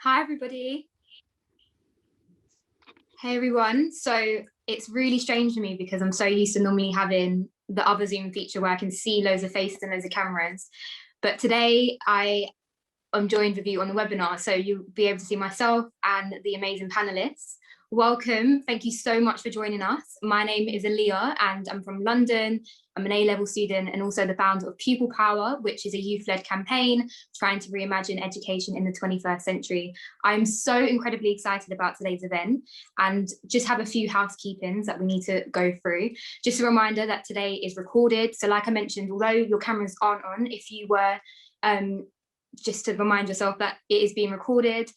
Hi, everybody. Hey, everyone. So it's really strange to me because I'm so used to normally having the other Zoom feature where I can see loads of faces and loads of cameras. But today I'm joined with you on the webinar, so you'll be able to see myself and the amazing panelists. Welcome. Thank you so much for joining us. My name is Alia and I'm from London. I'm an A-level student and also the founder of Pupil Power, which is a youth-led campaign trying to reimagine education in the 21st century. I'm so incredibly excited about today's event and just have a few housekeepings that we need to go through. Just a reminder that today is recorded. So like I mentioned, although your cameras aren't on, if you were just to remind yourself that it is being recorded.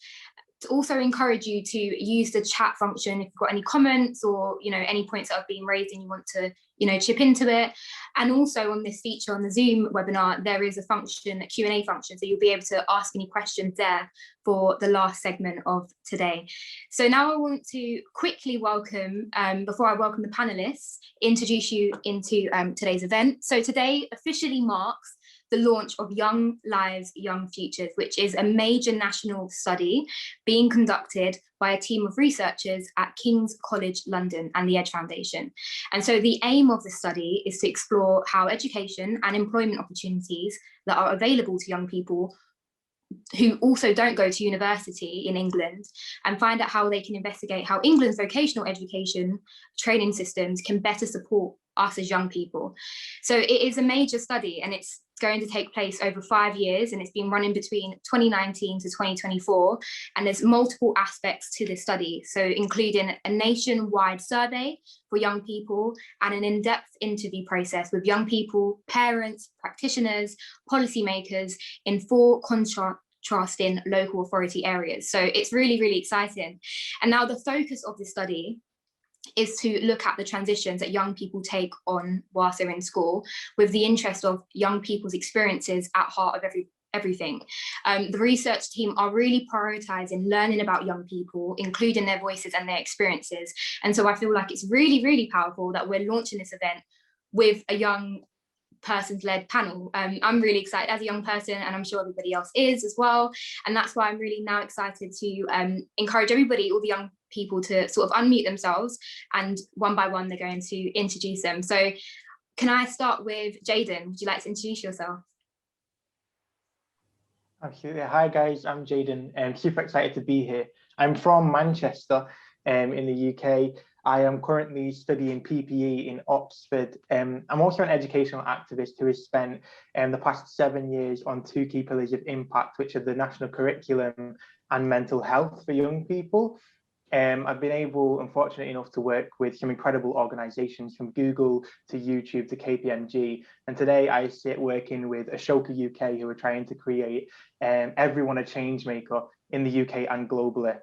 To also encourage you to use the chat function if you've got any comments or any points that have been raised and you want to chip into it. And also on this feature on the Zoom webinar, there is a function, a Q&A function, so you'll be able to ask any questions there for the last segment of today. So now I want to quickly welcome, before I welcome the panelists, introduce you into today's event. So today officially marks the launch of Young Lives, Young Futures, which is a major national study being conducted by a team of researchers at King's College London and the Edge Foundation. And so the aim of the study is to explore how education and employment opportunities that are available to young people who also don't go to university in England, and find out how they can investigate how England's vocational education training systems can better support us as young people. So it is a major study and it's going to take place over 5 years, and it's been running between 2019 to 2024, and there's multiple aspects to this study, so including a nationwide survey for young people and an in-depth interview process with young people, parents, practitioners, policymakers in 4 contrasting local authority areas. So it's really, really exciting. And now the focus of this study is to look at the transitions that young people take on whilst they're in school, with the interest of young people's experiences at heart of everything. The research team are really prioritising learning about young people, including their voices and their experiences. And so I feel like it's really, really powerful that we're launching this event with a young person's-led panel. I'm really excited as a young person, and I'm sure everybody else is as well. And that's why I'm really now excited to encourage everybody, all the young people, to sort of unmute themselves, and one by one they're going to introduce them. So can I start with Jaden? Would you like to introduce yourself? Absolutely. Hi guys, I'm Jaden. I'm super excited to be here. I'm from Manchester in the UK. I am currently studying PPE in Oxford. I'm also an educational activist who has spent the past 7 years on 2 key pillars of impact, which are the national curriculum and mental health for young people. I've been able, unfortunately enough, to work with some incredible organisations from Google to YouTube to KPMG. And today I sit working with Ashoka UK, who are trying to create everyone a change maker in the UK and globally.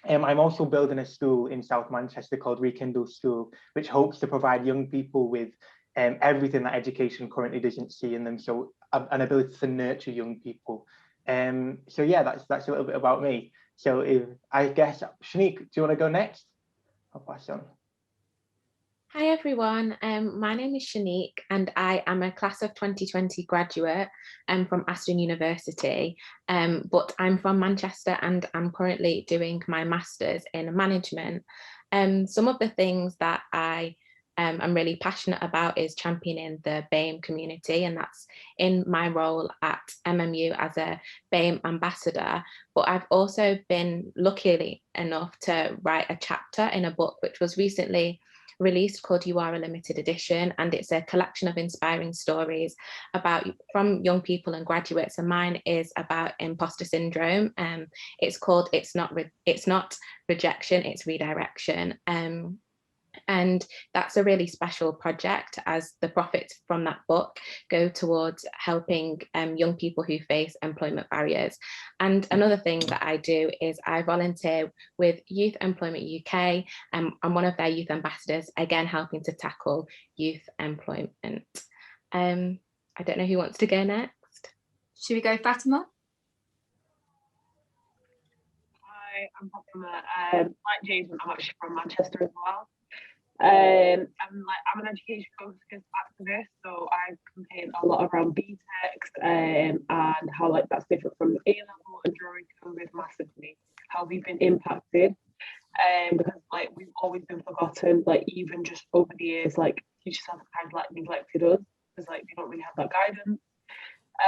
I'm also building a school in South Manchester called Rekindle School, which hopes to provide young people with everything that education currently doesn't see in them, so an ability to nurture young people. So yeah, that's a little bit about me. So I guess, Shanique, do you want to go next? I'll pass on. Hi everyone, my name is Shanique and I am a class of 2020 graduate from Aston University, but I'm from Manchester and I'm currently doing my Masters in Management. Some of the things that I'm really passionate about is championing the BAME community, and that's in my role at MMU as a BAME ambassador. But I've also been lucky enough to write a chapter in a book which was recently released called You Are a Limited Edition, and it's a collection of inspiring stories from young people and graduates, and mine is about imposter syndrome. It's called It's Not Rejection, It's Redirection. And that's a really special project, as the profits from that book go towards helping young people who face employment barriers. And another thing that I do is I volunteer with Youth Employment UK. I'm one of their youth ambassadors, again helping to tackle youth employment. I don't know who wants to go next. Should we go Fatima? Hi, I'm Fatima. Like Jason, I'm actually from Manchester as well. I'm an education focused activist, so I campaign a lot around BTECs and how that's different from A-level and drawing struggle with massively, how we've been impacted. Because like we've always been forgotten, like even just over the years, like teachers have kind of like neglected us because like they don't really have that guidance.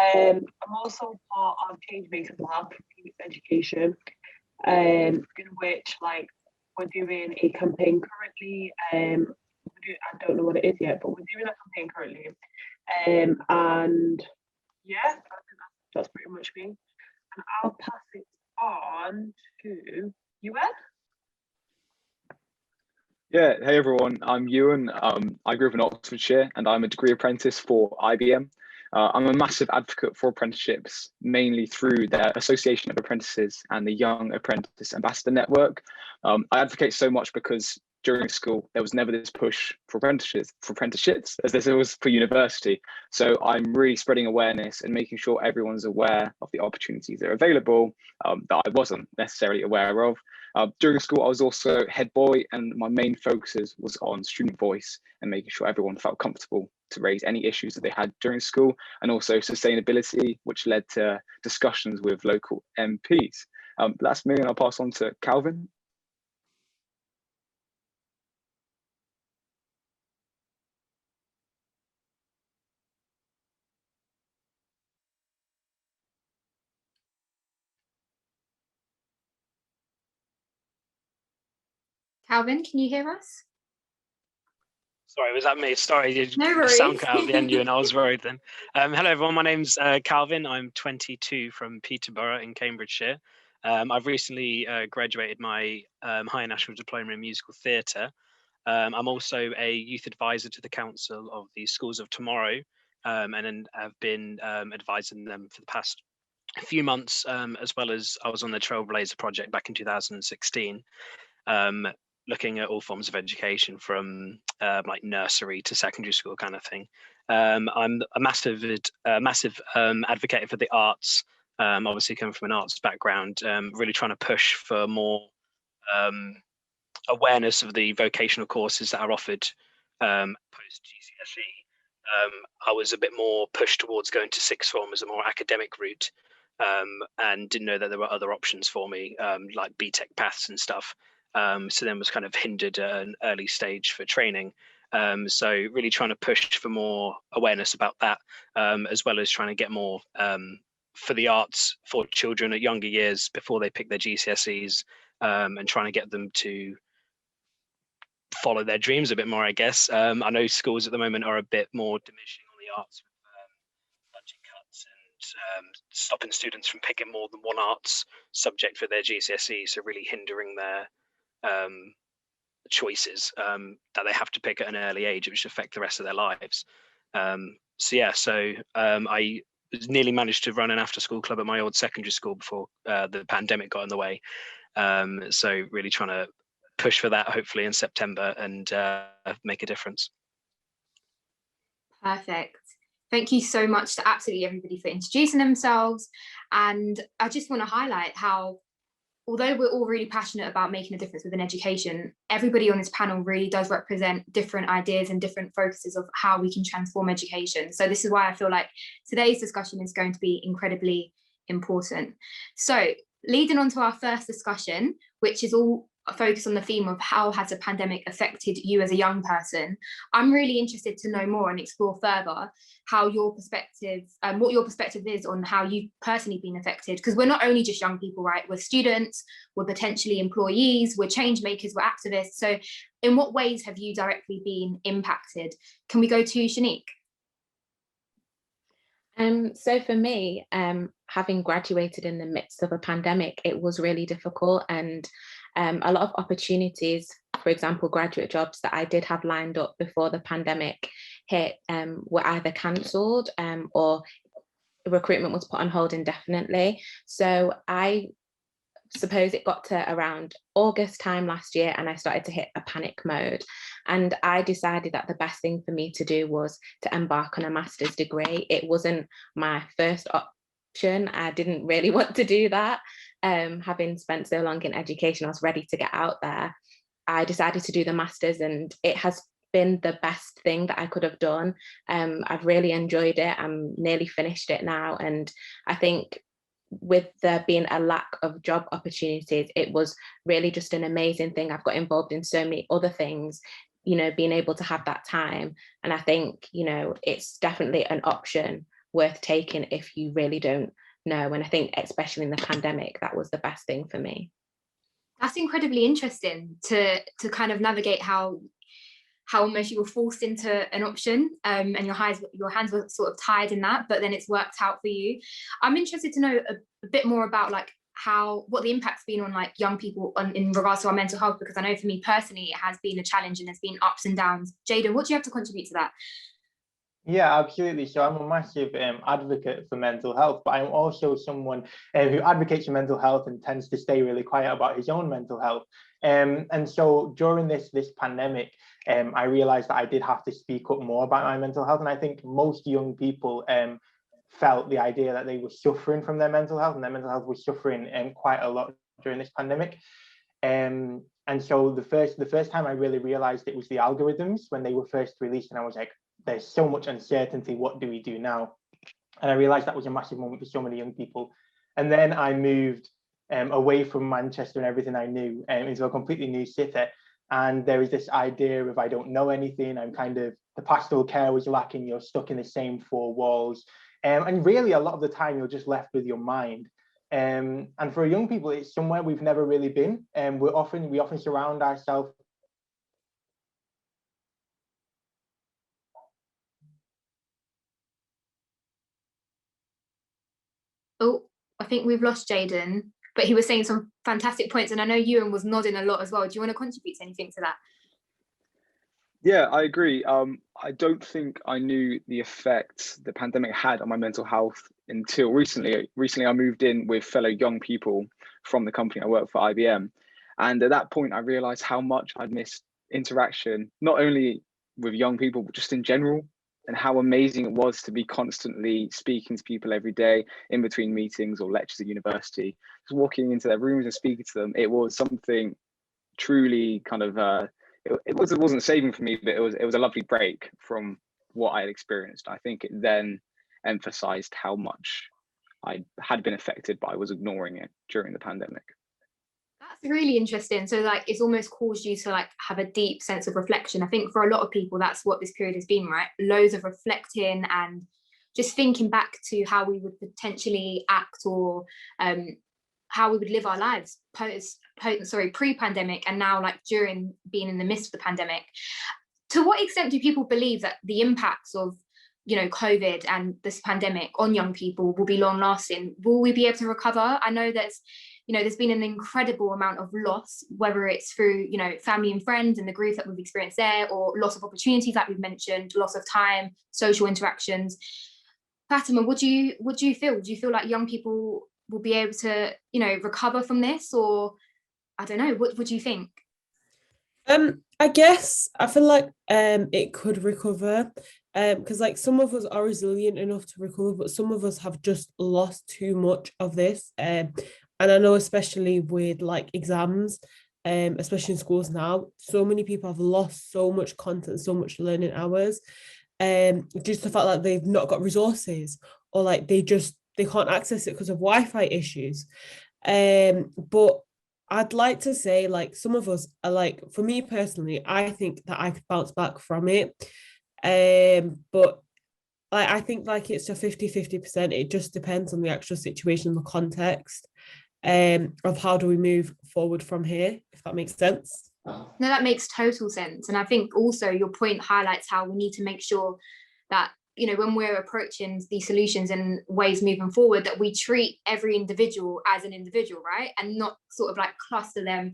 I'm also part of Change Makers Lab for youth education, in which like we're doing a campaign currently. I don't know what it is yet, but we're doing a campaign currently. And yeah, I think that's pretty much me. And I'll pass it on to Ewan. Yeah, hey everyone, I'm Ewan. I grew up in Oxfordshire and I'm a degree apprentice for IBM. I'm a massive advocate for apprenticeships, mainly through their Association of Apprentices and the Young Apprentice Ambassador Network. I advocate so much because during school, there was never this push for apprenticeships as there was for university. So I'm really spreading awareness and making sure everyone's aware of the opportunities that are available that I wasn't necessarily aware of. During school, I was also head boy, and my main focus was on student voice and making sure everyone felt comfortable to raise any issues that they had during school, and also sustainability, which led to discussions with local MPs. That's me, and I'll pass on to Calvin. Calvin, can you hear us? Sorry, was that me? Sorry, No the sound worries. cut out at the end, and I was worried then. Hello, everyone. My name's Calvin. I'm 22 from Peterborough in Cambridgeshire. I've recently graduated my Higher National Diploma in Musical Theatre. I'm also a youth advisor to the Council of the Schools of Tomorrow, and then have been advising them for the past few months, as well as I was on the Trailblazer project back in 2016. Looking at all forms of education from like nursery to secondary school kind of thing. I'm a massive advocate for the arts, obviously coming from an arts background, really trying to push for more awareness of the vocational courses that are offered post GCSE. I was a bit more pushed towards going to sixth form as a more academic route, and didn't know that there were other options for me, like BTEC paths and stuff. So then was kind of hindered at an early stage for training. So really trying to push for more awareness about that, as well as trying to get more for the arts for children at younger years before they pick their GCSEs, and trying to get them to follow their dreams a bit more, I guess. I know schools at the moment are a bit more diminishing on the arts with budget cuts and stopping students from picking more than one arts subject for their GCSE, so really hindering their choices that they have to pick at an early age, which affect the rest of their lives. So I nearly managed to run an after-school club at my old secondary school before the pandemic got in the way. So really trying to push for that, hopefully in September, and make a difference. Perfect. Thank you so much to absolutely everybody for introducing themselves. And I just want to highlight how, although we're all really passionate about making a difference within education, everybody on this panel really does represent different ideas and different focuses of how we can transform education. So this is why I feel like today's discussion is going to be incredibly important. So leading on to our first discussion, which is all focused on the theme of how has the pandemic affected you as a young person, I'm really interested to know more and explore further how your perspective, what your perspective is on how you've personally been affected, because we're not only just young people, right? We're students, we're potentially employees, we're change makers, we're activists. So in what ways have you directly been impacted? Can we go to Shanique? So for me, having graduated in the midst of a pandemic, it was really difficult, and a lot of opportunities, for example, graduate jobs that I did have lined up before the pandemic hit were either cancelled or recruitment was put on hold indefinitely. So I suppose it got to around August time last year and I started to hit a panic mode, and I decided that the best thing for me to do was to embark on a master's degree. It wasn't my first option. I didn't really want to do that. Having spent so long in education, I was ready to get out there. I decided to do the master's, and it has been the best thing that I could have done. I've really enjoyed it. I'm nearly finished it now, and I think with there being a lack of job opportunities, it was really just an amazing thing. I've got involved in so many other things, you know, being able to have that time. And I think, you know, it's definitely an option worth taking if you really don't know. And I think especially in the pandemic, that was the best thing for me. That's incredibly interesting to kind of navigate how almost you were forced into an option, and your hands were sort of tied in that, but then it's worked out for you. I'm interested to know a bit more about like what the impact's been on like young people in regards to our mental health, because I know for me personally it has been a challenge and there's been ups and downs. Jaden, what do you have to contribute to that? Yeah, absolutely. So I'm a massive advocate for mental health, but I'm also someone who advocates for mental health and tends to stay really quiet about his own mental health. And so during this pandemic, I realized that I did have to speak up more about my mental health. And I think most young people felt the idea that they were suffering from their mental health, and their mental health was suffering quite a lot during this pandemic. And so the first time I really realized it was the algorithms when they were first released, and I was like, there's so much uncertainty, what do we do now? And I realized that was a massive moment for so many young people. And then I moved away from Manchester and everything I knew into a completely new city. And there was this idea of I don't know anything, I'm kind of, the pastoral care was lacking, you're stuck in the same four walls. And really a lot of the time you're just left with your mind. And for young people, it's somewhere we've never really been. And we often surround ourselves. Oh, I think we've lost Jaden, but he was saying some fantastic points, and I know Ewan was nodding a lot as well. Do you want to contribute to anything to that? Yeah, I agree. I don't think I knew the effect the pandemic had on my mental health until recently. Recently, I moved in with fellow young people from the company I work for, IBM. And at that point, I realized how much I'd missed interaction, not only with young people, but just in general, and how amazing it was to be constantly speaking to people every day in between meetings or lectures at university, just walking into their rooms and speaking to them. It was something truly kind of, it wasn't saving for me, but it was a lovely break from what I had experienced. I think it then emphasized how much I had been affected, but I was ignoring it during the pandemic. That's really interesting. So like it's almost caused you to like have a deep sense of reflection. I think for a lot of people, that's what this period has been, right? Loads of reflecting and just thinking back to how we would potentially act, or how we would live our lives pre-pandemic, and now like during being in the midst of the pandemic. To what extent do people believe that the impacts of, you know, COVID and this pandemic on young people will be long lasting? Will we be able to recover? I know there's been an incredible amount of loss, whether it's through, you know, family and friends and the grief that we've experienced there, or loss of opportunities that we've mentioned, loss of time, social interactions. Fatima, what do you feel? Do you feel like young people will be able to, you know, recover from this? Or I don't know, what do you think? I guess I feel like it could recover, because like some of us are resilient enough to recover, but some of us have just lost too much of this. And I know especially with like exams, especially in schools now, so many people have lost so much content, so much learning hours, due to the fact that they've not got resources, or like they can't access it because of Wi-Fi issues. But I'd like to say, like, some of us are like, for me personally, I think that I could bounce back from it. But like, I think like it's a 50-50%. It just depends on the actual situation, the context, of how do we move forward from here, if that makes sense. No, that makes total sense. And I think also your point highlights how we need to make sure that, you know, when we're approaching these solutions and ways moving forward, that we treat every individual as an individual, right? And not sort of like cluster them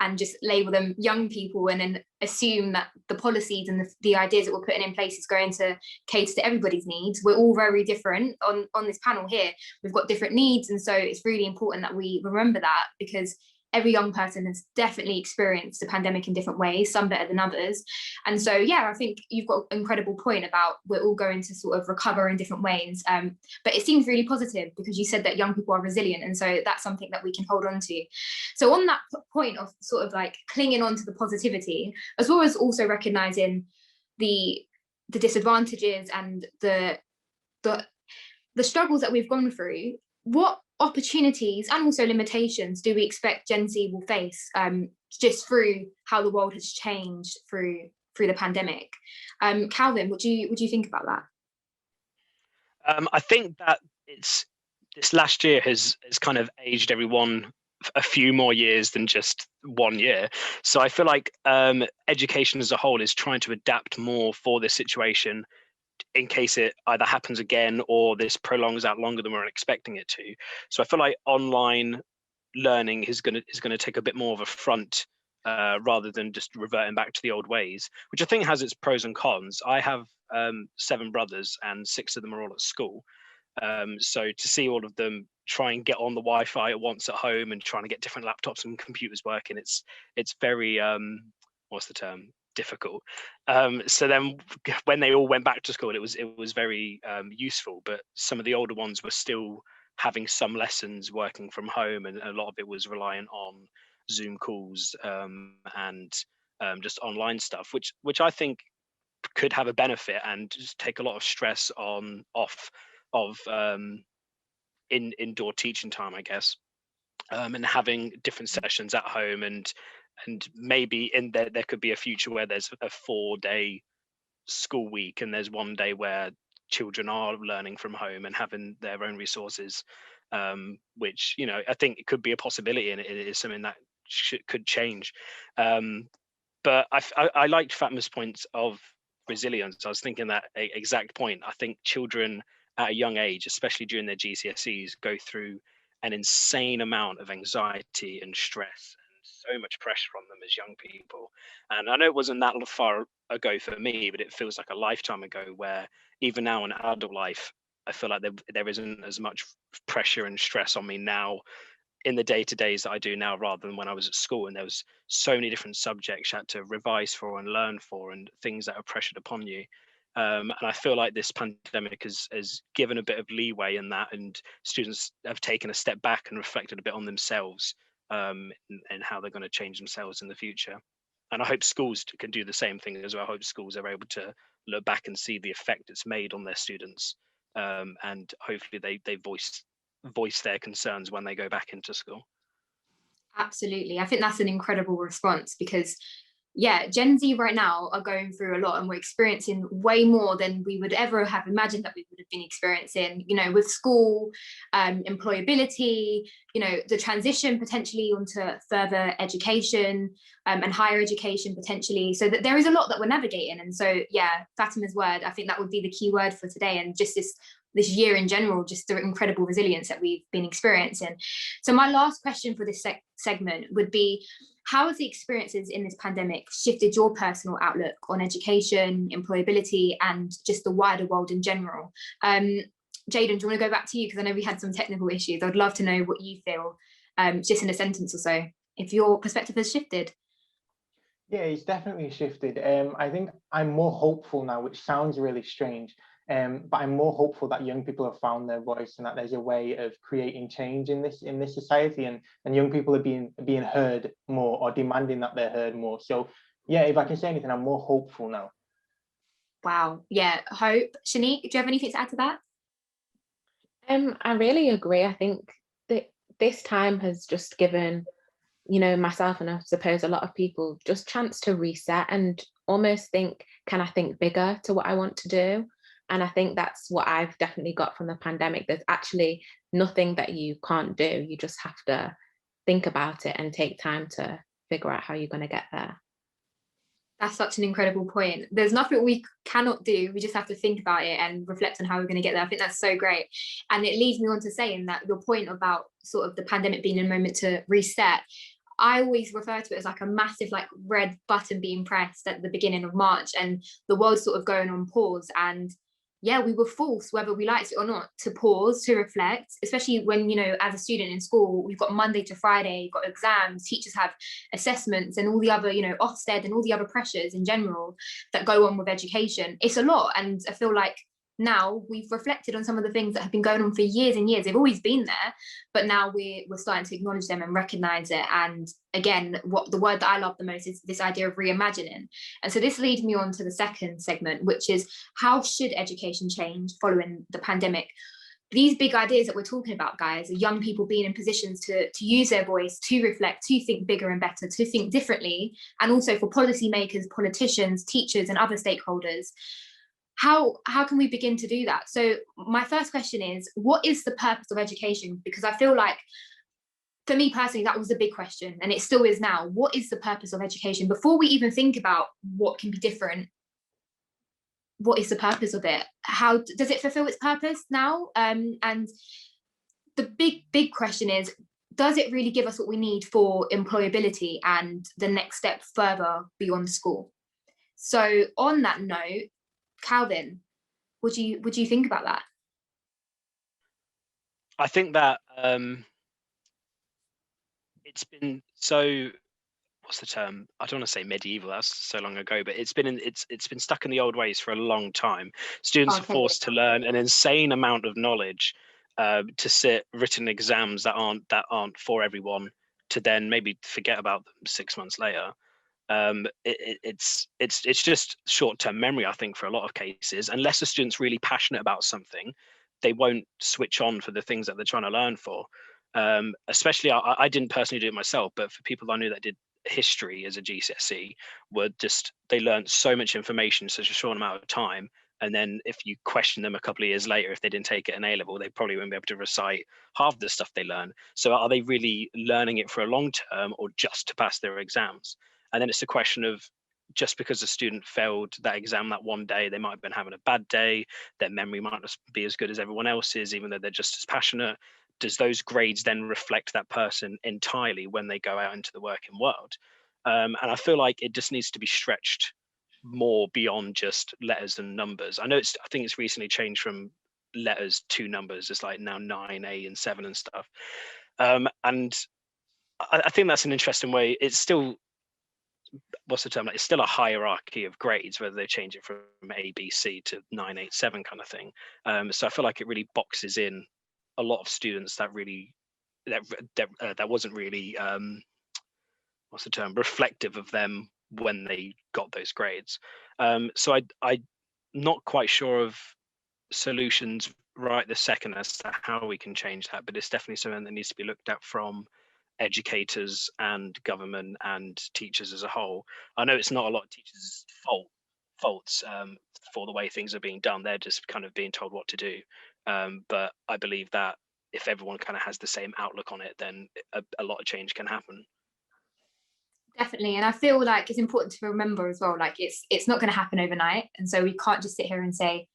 and just label them young people and then assume that the policies and the ideas that we're putting in place is going to cater to everybody's needs. We're all very different on this panel here. We've got different needs. And so it's really important that we remember that, because every young person has definitely experienced the pandemic in different ways, some better than others. And so, yeah, I think you've got an incredible point about we're all going to sort of recover in different ways. But it seems really positive, because you said that young people are resilient. And so that's something that we can hold on to. So on that point of sort of like clinging on to the positivity, as well as also recognizing the disadvantages and the struggles that we've gone through, what opportunities and also limitations do we expect Gen Z will face just through how the world has changed through the pandemic? Calvin, what do you think about that? I think that this last year has kind of aged everyone a few more years than just 1 year. So I feel like education as a whole is trying to adapt more for this situation in case it either happens again or this prolongs out longer than we're expecting it to. So I feel like online learning is going to take a bit more of a front rather than just reverting back to the old ways, which I think has its pros and cons. I have 7 brothers and 6 of them are all at school. So to see all of them try and get on the Wi-Fi at once at home and trying to get different laptops and computers working, it's very what's the term, difficult. So then when they all went back to school, it was very useful, but some of the older ones were still having some lessons working from home, and a lot of it was reliant on Zoom calls and just online stuff, which I think could have a benefit and just take a lot of stress off of indoor teaching time, I guess, and having different sessions at home, and maybe there could be a future where there's a 4-day school week and there's 1 day where children are learning from home and having their own resources, which, you know, I think it could be a possibility, and it is something that could change. But I liked Fatma's points of resilience. I was thinking that exact point. I think children at a young age, especially during their GCSEs, go through an insane amount of anxiety and stress and so much pressure on them as young people. And I know it wasn't that far ago for me, but it feels like a lifetime ago, where even now in adult life, I feel like there isn't as much pressure and stress on me now in the day-to-days that I do now, rather than when I was at school, and there was so many different subjects you had to revise for and learn for, and things that are pressured upon you. And I feel like this pandemic has given a bit of leeway in that, and students have taken a step back and reflected a bit on themselves and how they're going to change themselves in the future. And I hope schools can do the same thing as well. I hope schools are able to look back and see the effect it's made on their students, and hopefully they voice their concerns when they go back into school. Absolutely. I think that's an incredible response, because yeah, Gen Z right now are going through a lot, and we're experiencing way more than we would ever have imagined that we would have been experiencing, you know, with school, employability, you know, the transition potentially onto further education and higher education potentially. So that there is a lot that we're navigating. And so, yeah, Fatima's word, I think that would be the key word for today. And just this year in general, just the incredible resilience that we've been experiencing. So my last question for this segment would be, how has the experiences in this pandemic shifted your personal outlook on education, employability, and just the wider world in general? Jaden, do you want to go back to you? Because I know we had some technical issues. I'd love to know what you feel, just in a sentence or so, if your perspective has shifted. Yeah, it's definitely shifted. I think I'm more hopeful now, which sounds really strange. But I'm more hopeful that young people have found their voice, and that there's a way of creating change in this society, and young people are being heard more, or demanding that they're heard more. So yeah, if I can say anything, I'm more hopeful now. Wow. Yeah, hope. Shanique, do you have anything to add to that? I really agree. I think that this time has just given, you know, myself and I suppose a lot of people just chance to reset and almost think, can I think bigger to what I want to do? And I think that's what I've definitely got from the pandemic. There's actually nothing that you can't do. You just have to think about it and take time to figure out how you're going to get there. That's such an incredible point. There's nothing we cannot do. We just have to think about it and reflect on how we're going to get there. I think that's so great. And it leads me on to saying that your point about sort of the pandemic being a moment to reset, I always refer to it as like a massive like red button being pressed at the beginning of March, and the world's sort of going on pause. And yeah, we were forced, whether we liked it or not, to pause, to reflect, especially when, you know, as a student in school, we've got Monday to Friday, you've got exams, teachers have assessments and all the other, you know, Ofsted and all the other pressures in general that go on with education. It's a lot. And I feel like now we've reflected on some of the things that have been going on for years and years. They've always been there, but now we're starting to acknowledge them and recognize it. And again, what the word that I love the most is this idea of reimagining. And so this leads me on to the second segment, which is, how should education change following the pandemic? these big ideas that we're talking about, guys, are young people being in positions to use their voice, to reflect, to think bigger and better, to think differently, and also for policymakers, politicians, teachers, and other stakeholders. How can we begin to do that? So my first question is, what is the purpose of education? Because I feel like, for me personally, that was a big question, and it still is now. What is the purpose of education? Before we even think about what can be different, what is the purpose of it? How does it fulfill its purpose now? And the big question is, does it really give us what we need for employability and the next step further beyond school? So on that note, Calvin, would you think about that? I think that it's been so, what's the term? I don't want to say medieval, that's so long ago, but it's been stuck in the old ways for a long time. Students are forced to learn an insane amount of knowledge to sit written exams that aren't for everyone, to then maybe forget about them 6 months later. It's just short-term memory, I think, for a lot of cases. Unless a student's really passionate about something, they won't switch on for the things that they're trying to learn for. Especially, I didn't personally do it myself, but for people I knew that did history as a GCSE, they learned so much information in such a short amount of time. And then if you question them a couple of years later, if they didn't take it in A level, they probably won't be able to recite half the stuff they learn. So are they really learning it for a long term, or just to pass their exams? And then it's a question of, just because a student failed that exam that one day, they might have been having a bad day, their memory might not be as good as everyone else's, even though they're just as passionate. Does those grades then reflect that person entirely when they go out into the working world? And I feel like it just needs to be stretched more beyond just letters and numbers. I think it's recently changed from letters to numbers. It's like now 9, 8, and 7 and stuff. And I think that's an interesting way. It's still, what's the term? Like, it's still a hierarchy of grades, whether they change it from A, B, C to 9, 8, 7 kind of thing. So I feel like it really boxes in a lot of students that wasn't really what's the term, reflective of them when they got those grades. So I'm not quite sure of solutions right this second as to how we can change that, but it's definitely something that needs to be looked at from educators and government and teachers as a whole. I know it's not a lot of teachers' faults for the way things are being done. They're just kind of being told what to do. But I believe that if everyone kind of has the same outlook on it, then a lot of change can happen. Definitely. And I feel like it's important to remember as well, like it's not going to happen overnight. And so we can't just sit here and say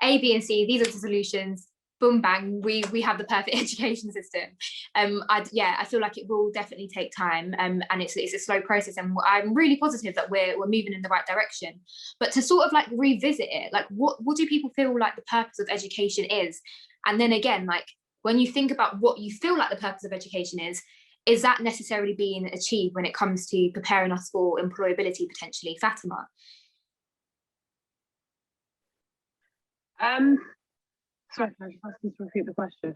A, B, and C, these are the solutions, boom, bang, we have the perfect education system. I feel like it will definitely take time, and it's a slow process, and I'm really positive that we're moving in the right direction. But to sort of like revisit it, like what do people feel like the purpose of education is? And then again, like when you think about what you feel like the purpose of education is that necessarily being achieved when it comes to preparing us for employability potentially? Fatima? Sorry, can I just ask you to repeat the question?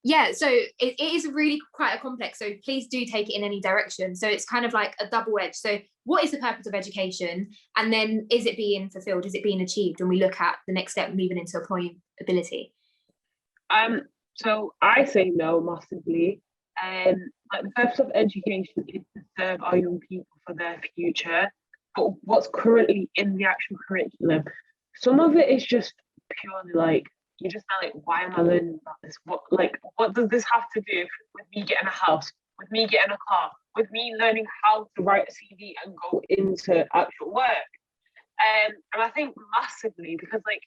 Yeah, so it is really quite a complex, so please do take it in any direction. So it's kind of like a double edge. So what is the purpose of education? And then is it being fulfilled? Is it being achieved when we look at the next step moving into employability? So I say no massively. Like the purpose of education is to serve our young people for their future. But what's currently in the actual curriculum, some of it is just purely like, you just know, like, why am I learning about this? What does this have to do with me getting a house, with me getting a car, with me learning how to write a CV and go into actual work? And I think massively, because like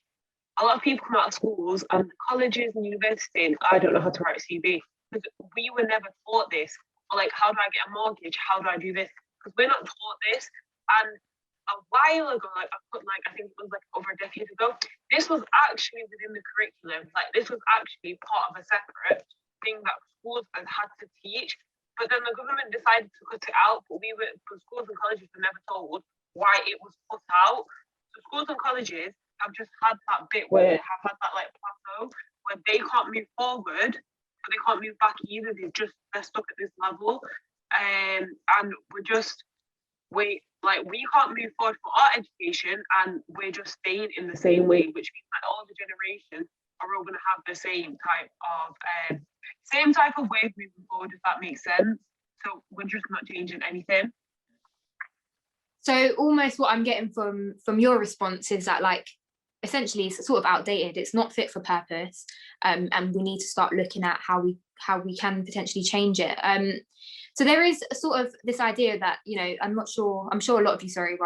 a lot of people come out of schools and colleges and universities, and I don't know how to write a CV, because we were never taught this. Or like, how do I get a mortgage? How do I do this? Because we're not taught this. And a while ago, I think it was like over a decade ago, this was actually within the curriculum. Like, this was actually part of a separate thing that schools had to teach. But then the government decided to cut it out. But schools and colleges were never told why it was cut out. So schools and colleges have just had that bit where have had that like plateau where they can't move forward, but they can't move back either. They're stuck at this level, and we can't move forward for our education, and we're just staying in the same way, which means that the older generation are all going to have the same type of way moving forward, if that makes sense. So we're just not changing anything. So almost what I'm getting from your response is that, like, essentially it's sort of outdated, it's not fit for purpose, and we need to start looking at how we can potentially change it. So there is a sort of this idea that, you know, I'm sure a lot of you,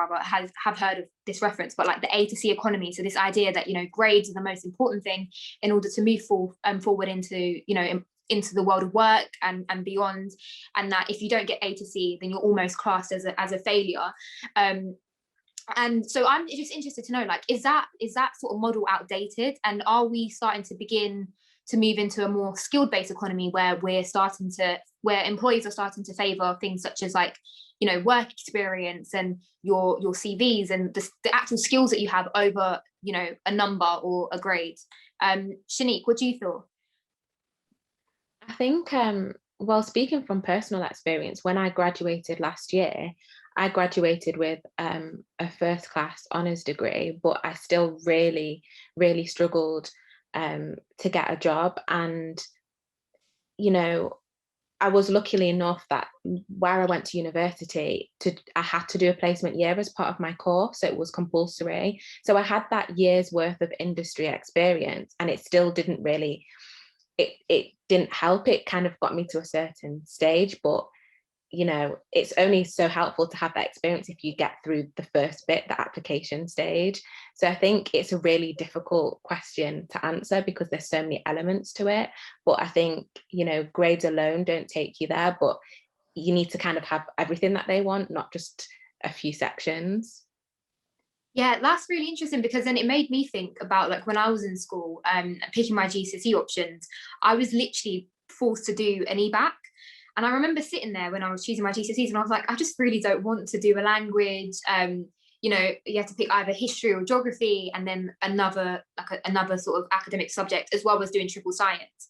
have heard of this reference, but like the A to C economy. So this idea that, you know, grades are the most important thing in order to move forward into, you know, into the world of work and beyond, and that if you don't get A to C, then you're almost classed as a failure. And so I'm just interested to know, like, is that sort of model outdated, and are we starting to begin to move into a more skilled-based economy where employees are starting to favor things such as, like, you know, work experience and your CVs and the actual skills that you have over, you know, a number or a grade? Shanique, what do you feel? I think, well, speaking from personal experience, when I graduated last year, I graduated with a first class honours degree, but I still really, really struggled to get a job. And, you know, I was luckily enough that where I went to university, I had to do a placement year as part of my course, so it was compulsory. So I had that year's worth of industry experience, and it still didn't really, it didn't help. It kind of got me to a certain stage, but, you know, it's only so helpful to have that experience if you get through the first bit, the application stage. So I think it's a really difficult question to answer because there's so many elements to it. But I think, you know, grades alone don't take you there, but you need to kind of have everything that they want, not just a few sections. Yeah, that's really interesting, because then it made me think about, like, when I was in school, picking my GCSE options, I was literally forced to do an EBAC. And I remember sitting there when I was choosing my GCSEs and I was like, I just really don't want to do a language. You know, you have to pick either history or geography, and then another sort of academic subject, as well as doing triple science.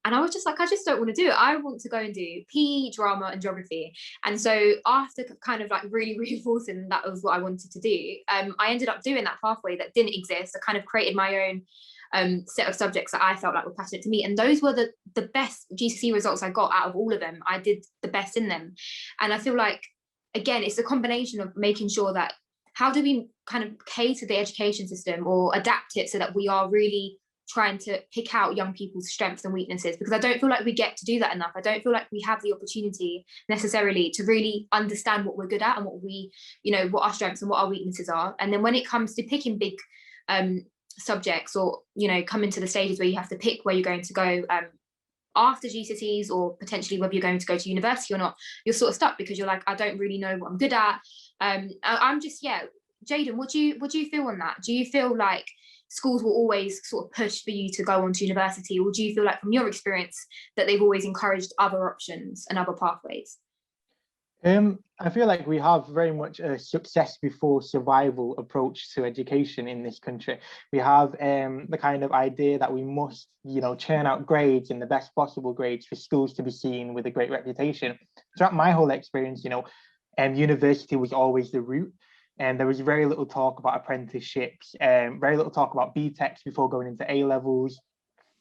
And I was just like, I just don't want to do it. I want to go and do PE, drama and geography. And so after kind of like really reinforcing that was what I wanted to do, I ended up doing that pathway that didn't exist. I kind of created my own set of subjects that I felt like were passionate to me. And those were the best GCSE results I got out of all of them. I did the best in them. And I feel like, again, it's a combination of making sure that how do we kind of cater the education system or adapt it so that we are really trying to pick out young people's strengths and weaknesses, because I don't feel like we get to do that enough. I don't feel like we have the opportunity necessarily to really understand what we're good at and what we, you know, what our strengths and what our weaknesses are. And then when it comes to picking big subjects, or, you know, coming to the stages where you have to pick where you're going to go after GCSEs, or potentially whether you're going to go to university or not, you're sort of stuck because you're like, I don't really know what I'm good at. I'm just, yeah. Jaden, what do you feel on that? Do you feel like schools will always sort of push for you to go on to university, or do you feel like from your experience that they've always encouraged other options and other pathways? I feel like we have very much a success before survival approach to education in this country. We have the kind of idea that we must, you know, churn out grades and the best possible grades for schools to be seen with a great reputation. Throughout my whole experience, you know, university was always the route. And there was very little talk about apprenticeships, very little talk about BTECs before going into A levels.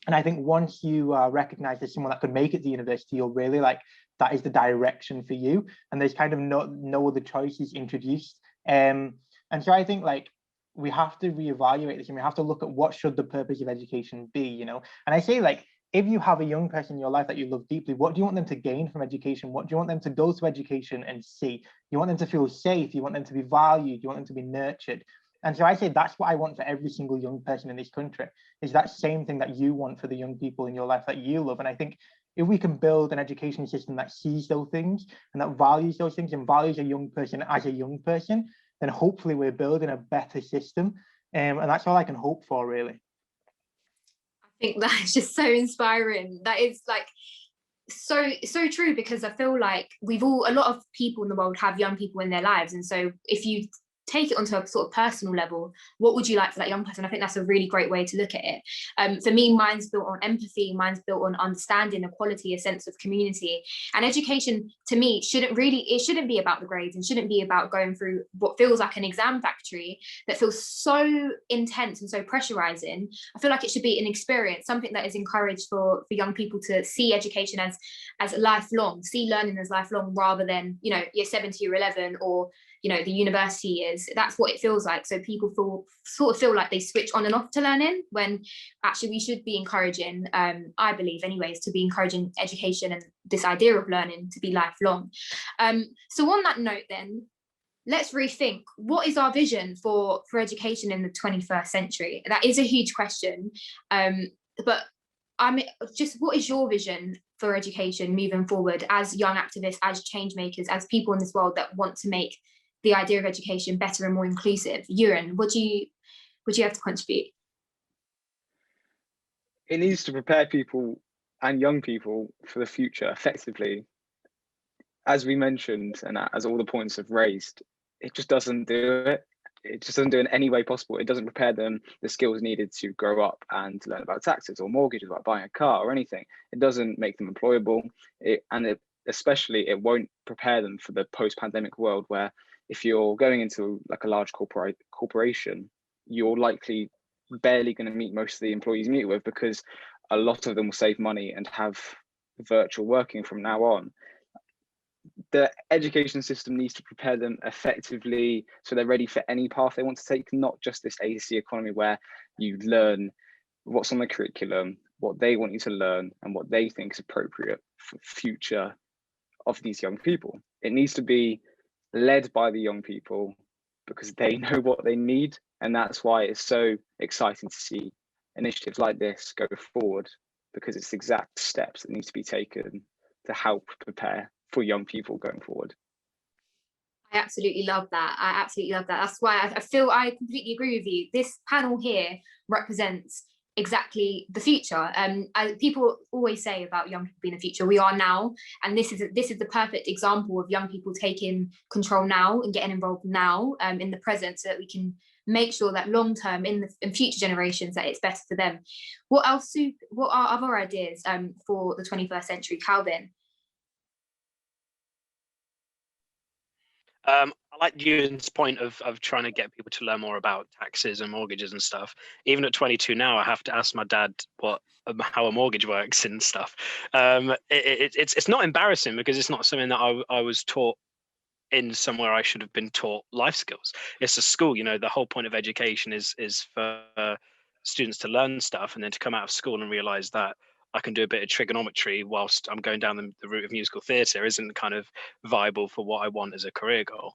And I think once you recognize as someone that could make it to university, you'll really like, that is the direction for you. And there's kind of no other choices introduced. And so I think like we have to reevaluate this, and we have to look at what should the purpose of education be, you know? And I say, like, if you have a young person in your life that you love deeply, what do you want them to gain from education? What do you want them to go to education and see? You want them to feel safe. You want them to be valued. You want them to be nurtured. And so I say that's what I want for every single young person in this country, is that same thing that you want for the young people in your life that you love. And I think if we can build an education system that sees those things and that values those things and values a young person as a young person, then hopefully we're building a better system. And that's all I can hope for, really. I think that is just so inspiring. That is like so true, because I feel like a lot of people in the world have young people in their lives, and so if you take it onto a sort of personal level, what would you like for that young person? I think that's a really great way to look at it. For me, mine's built on empathy, mine's built on understanding, equality, a sense of community. And education, to me, shouldn't be about the grades, and shouldn't be about going through what feels like an exam factory that feels so intense and so pressurizing. I feel like it should be an experience, something that is encouraged for young people to see education as lifelong, see learning as lifelong, rather than, you know, year 7 to year 11, or, you know, the university years. That's what it feels like. So people feel like they switch on and off to learning, when actually we should be encouraging, I believe anyways, to be encouraging education and this idea of learning to be lifelong. So on that note then, let's rethink, what is our vision for education in the 21st century? That is a huge question, but what is your vision for education moving forward, as young activists, as change makers, as people in this world that want to make the idea of education better and more inclusive? Ewan, what do you have to contribute? It needs to prepare people and young people for the future effectively. As we mentioned, and as all the points have raised, it just doesn't do it. It just doesn't do it in any way possible. It doesn't prepare them the skills needed to grow up and learn about taxes or mortgages, about buying a car or anything. It doesn't make them employable. Especially it won't prepare them for the post-pandemic world, where if you're going into like a large corporation, you're likely barely going to meet most of the employees you meet with, because a lot of them will save money and have virtual working from now on. The education system needs to prepare them effectively so they're ready for any path they want to take, not just this AC economy where you learn what's on the curriculum, what they want you to learn, and what they think is appropriate for the future of these young people. It needs to be led by the young people, because they know what they need, and that's why it's so exciting to see initiatives like this go forward, because it's exact steps that need to be taken to help prepare for young people going forward. I absolutely love that. That's why I feel I completely agree with you. This panel here represents exactly the future. People always say about young people being the future. We are now, and this is the perfect example of young people taking control now and getting involved now, in the present, so that we can make sure that long term in future generations that it's better for them. What are other ideas for the 21st century, Calvin? I like Ewan's point of trying to get people to learn more about taxes and mortgages and stuff. Even at 22 now, I have to ask my dad how a mortgage works and stuff. It's not embarrassing, because it's not something that I was taught in somewhere I should have been taught life skills. It's a school, you know, the whole point of education is for students to learn stuff, and then to come out of school and realize that I can do a bit of trigonometry whilst I'm going down the route of musical theatre isn't kind of viable for what I want as a career goal.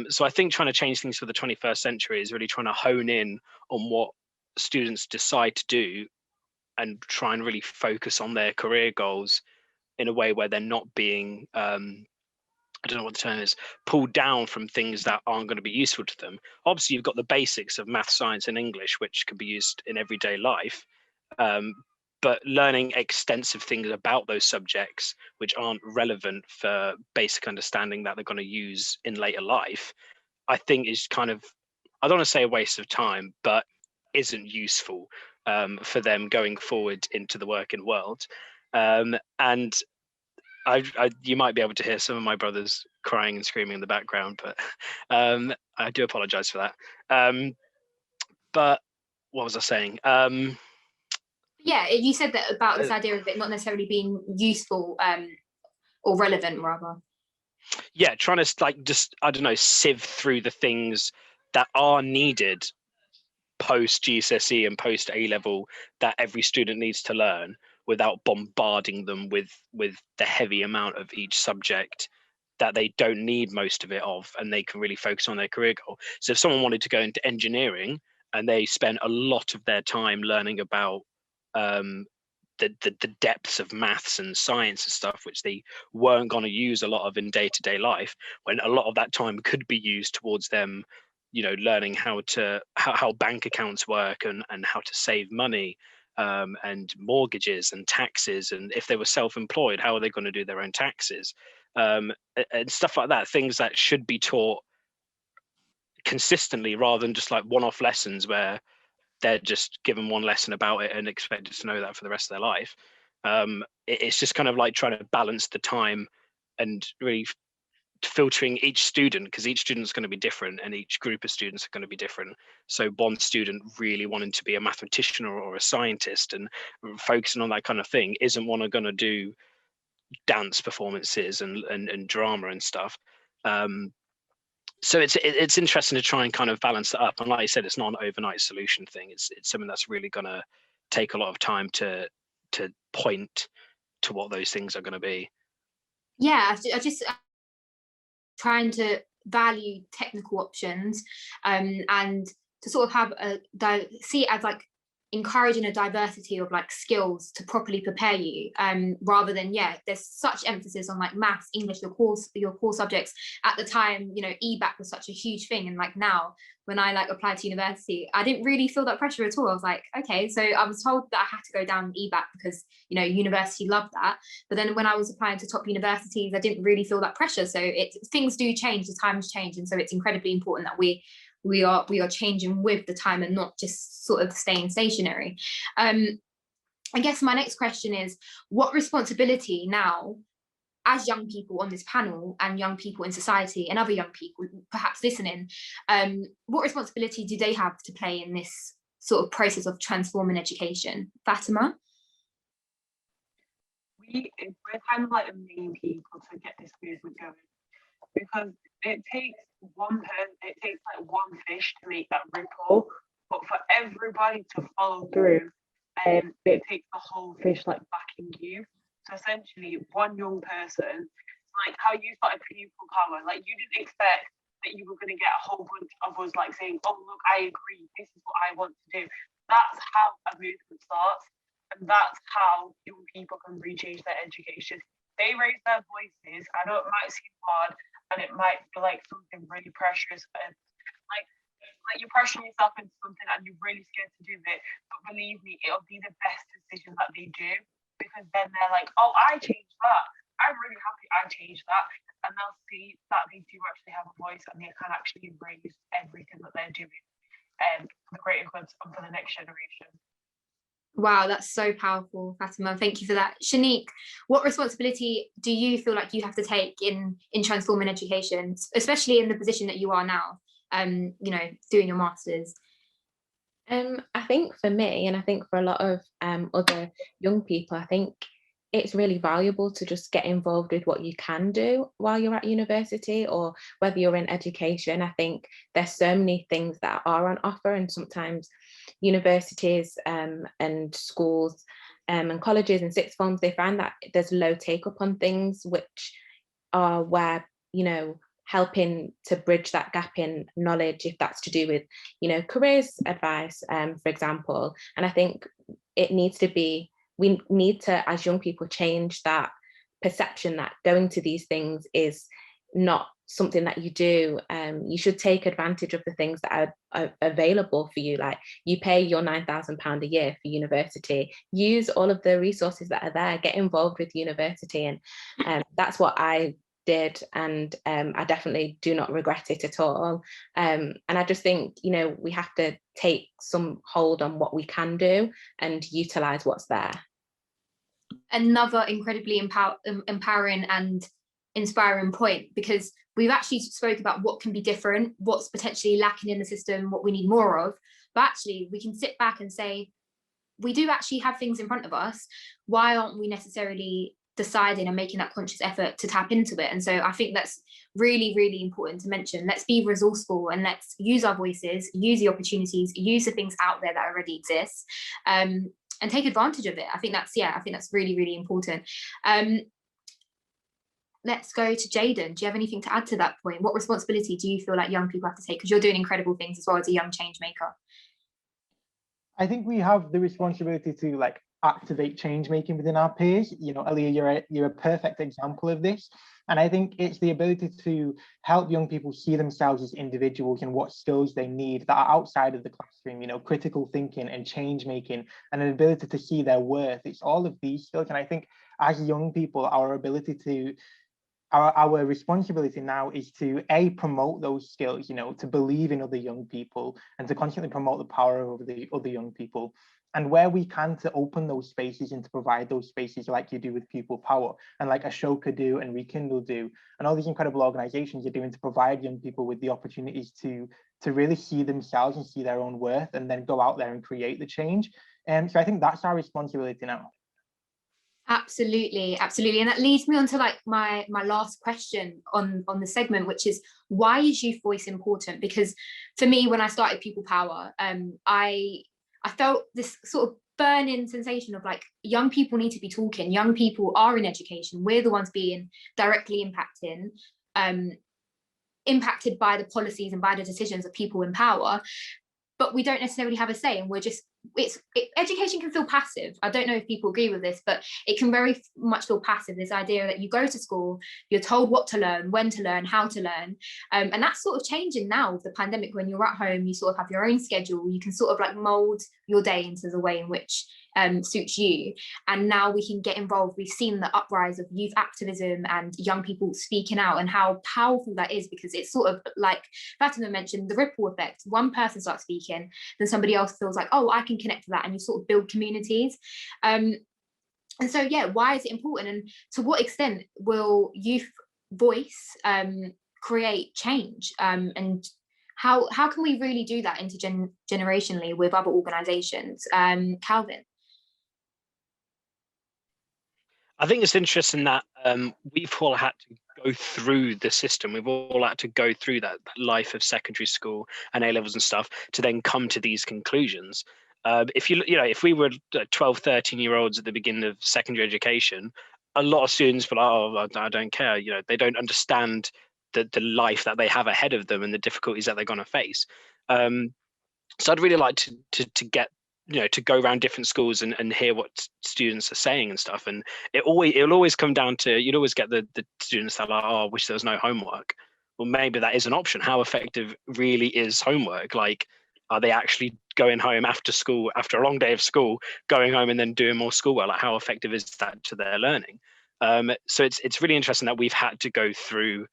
So I think trying to change things for the 21st century is really trying to hone in on what students decide to do, and try and really focus on their career goals in a way where they're not being I don't know what the term is, pulled down from things that aren't going to be useful to them. Obviously, you've got the basics of math, science, and English, which can be used in everyday life. But learning extensive things about those subjects, which aren't relevant for basic understanding that they're going to use in later life, I think is kind of, I don't want to say a waste of time, but isn't useful for them going forward into the working world. And you might be able to hear some of my brothers crying and screaming in the background, but I do apologize for that. But what was I saying? Yeah, you said that about this idea of it not necessarily being useful or relevant, rather. Yeah, trying to just, I don't know, sieve through the things that are needed post GCSE and post A-level that every student needs to learn, without bombarding them with the heavy amount of each subject that they don't need most of it of, and they can really focus on their career goal. So if someone wanted to go into engineering and they spent a lot of their time learning about the depths of maths and science and stuff, which they weren't going to use a lot of in day-to-day life, when a lot of that time could be used towards them, you know, learning how bank accounts work and how to save money, and mortgages and taxes, and if they were self-employed, how are they going to do their own taxes, and stuff like that, things that should be taught consistently, rather than just like one-off lessons where they're just given one lesson about it and expected to know that for the rest of their life. It's just kind of like trying to balance the time and really filtering each student, because each student's going to be different and each group of students are going to be different. So one student really wanting to be a mathematician or a scientist and focusing on that kind of thing isn't one going to do dance performances and drama and stuff. So it's interesting to try and kind of balance that up. And like I said, it's not an overnight solution thing. It's something that's really going to take a lot of time to point to what those things are going to be. Yeah, I just trying to value technical options, and to sort of have see it as like encouraging a diversity of like skills to properly prepare you, rather than, there's such emphasis on like maths, English, your core subjects. At the time, EBAC was such a huge thing, and like now when I like applied to university, I didn't really feel that pressure at all. I was like, okay, so I was told that I had to go down EBAC because university loved that, but then when I was applying to top universities, I didn't really feel that pressure. So things do change, the times change, and so it's incredibly important that we are changing with the time and not just sort of staying stationary. I guess my next question is, what responsibility now, as young people on this panel and young people in society and other young people perhaps listening, what responsibility do they have to play in this sort of process of transforming education? Fatima? We're kind of like the main people to get this movement going, because it takes one fish to make that ripple, but for everybody to follow through, it takes the whole fish like backing you. So essentially, one young person, like how you started Pupil Power, like you didn't expect that you were going to get a whole bunch of us like saying, oh look, I agree, this is what I want to do. That's how a movement starts, and that's how young people can rechange their education. They raise their voices. I know it might seem hard, and it might be like something really precious, and like you're pressuring yourself into something and you're really scared to do it. But believe me, it'll be the best decision that they do, because then they're like, oh, I changed that. I'm really happy I changed that. And they'll see that they do actually have a voice and they can actually embrace everything that they're doing for the greater good and for the next generation. Wow, that's so powerful, Fatima. Thank you for that. Shanique, what responsibility do you feel like you have to take in transforming education, especially in the position that you are now, doing your masters? I think for me, and I think for a lot of other young people, I think it's really valuable to just get involved with what you can do while you're at university, or whether you're in education. I think there's so many things that are on offer, and sometimes universities and schools and colleges and sixth forms, they find that there's low take up on things which are where, helping to bridge that gap in knowledge, if that's to do with, careers advice, for example. And I think we need to, as young people, change that perception that going to these things is not something that you do. You should take advantage of the things that are available for you. Like, you pay your £9,000 a year for university, use all of the resources that are there, get involved with university. And that's what I did, and I definitely do not regret it at all. And I just think, we have to take some hold on what we can do and utilize what's there. Another incredibly empowering and inspiring point, because we've actually spoke about what can be different, what's potentially lacking in the system, what we need more of, but actually we can sit back and say, we do actually have things in front of us. Why aren't we necessarily deciding and making that conscious effort to tap into it? And so I think that's really, really important to mention. Let's be resourceful and let's use our voices, use the opportunities, use the things out there that already exist, and take advantage of it. I think that's really, really important. Let's go to Jaden. Do you have anything to add to that point? What responsibility do you feel like young people have to take? Because you're doing incredible things as well as a young change maker. I think we have the responsibility to activate change making within our peers. Alia, you're a perfect example of this. And I think it's the ability to help young people see themselves as individuals and what skills they need that are outside of the classroom, critical thinking and change making, and an ability to see their worth. It's all of these skills. And I think as young people, our ability to our responsibility now is to promote those skills, to believe in other young people and to constantly promote the power of the other young people. And where we can, to open those spaces and to provide those spaces like you do with Pupil Power and like Ashoka do and Rekindle do, and all these incredible organizations are doing to provide young people with the opportunities to really see themselves and see their own worth and then go out there and create the change. And so I think that's our responsibility now. Absolutely, absolutely. And that leads me on to like my last question on the segment, which is, why is youth voice important? Because for me, when I started Pupil Power, I felt this sort of burning sensation of like, young people need to be talking, young people are in education, we're the ones being directly impacted by the policies and by the decisions of people in power, but we don't necessarily have a say, and we're just, education can feel passive. I don't know if people agree with this, but it can very much feel passive, this idea that you go to school, you're told what to learn, when to learn, how to learn, and that's sort of changing now with the pandemic. When you're at home, you sort of have your own schedule, you can sort of like mold your day into the way in which suits you. And now we can get involved. We've seen the uprise of youth activism and young people speaking out, and how powerful that is, because it's sort of like Fatima mentioned, the ripple effect. One person starts speaking, then somebody else feels like, oh, I can connect to that, and you sort of build communities. And so, yeah, why is it important, and to what extent will youth voice create change, and how can we really do that intergenerationally with other organizations? Calvin? I think it's interesting that we've all had to go through the system. We've all had to go through that life of secondary school and A-levels and stuff to then come to these conclusions. If we were 12, 13-year-olds at the beginning of secondary education, a lot of students were like, oh, I don't care. They don't understand the life that they have ahead of them and the difficulties that they're going to face. So I'd really like to get, to go around different schools and hear what students are saying and stuff. And it'll always come down to, you'd always get the students that are like, oh, I wish there was no homework. Well, maybe that is an option. How effective really is homework? Like, are they actually going home after school, after a long day of school, going home and then doing more schoolwork? Like, how effective is that to their learning? So it's really interesting that we've had to go through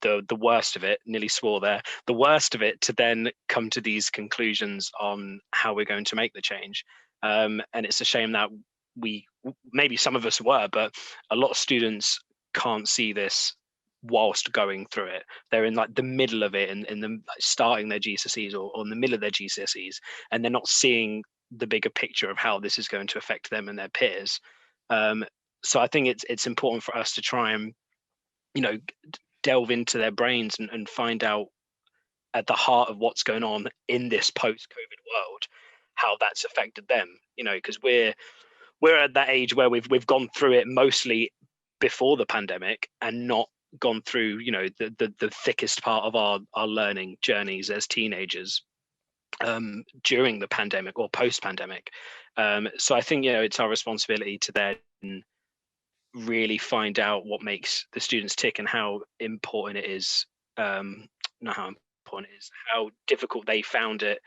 the worst of it, nearly swore there, the worst of it, to then come to these conclusions on how we're going to make the change. And it's a shame that maybe some of us were, but a lot of students can't see this whilst going through it. They're in like the middle of it, and in the starting their GCSEs or in the middle of their GCSEs, and they're not seeing the bigger picture of how this is going to affect them and their peers. So I think it's important for us to try and delve into their brains and find out at the heart of what's going on in this post-COVID world, how that's affected them. Because we're at that age where we've gone through it mostly before the pandemic and not gone through the thickest part of our learning journeys as teenagers during the pandemic or post-pandemic. So I think it's our responsibility to then really find out what makes the students tick and how important it is, not how important it is, how difficult they found it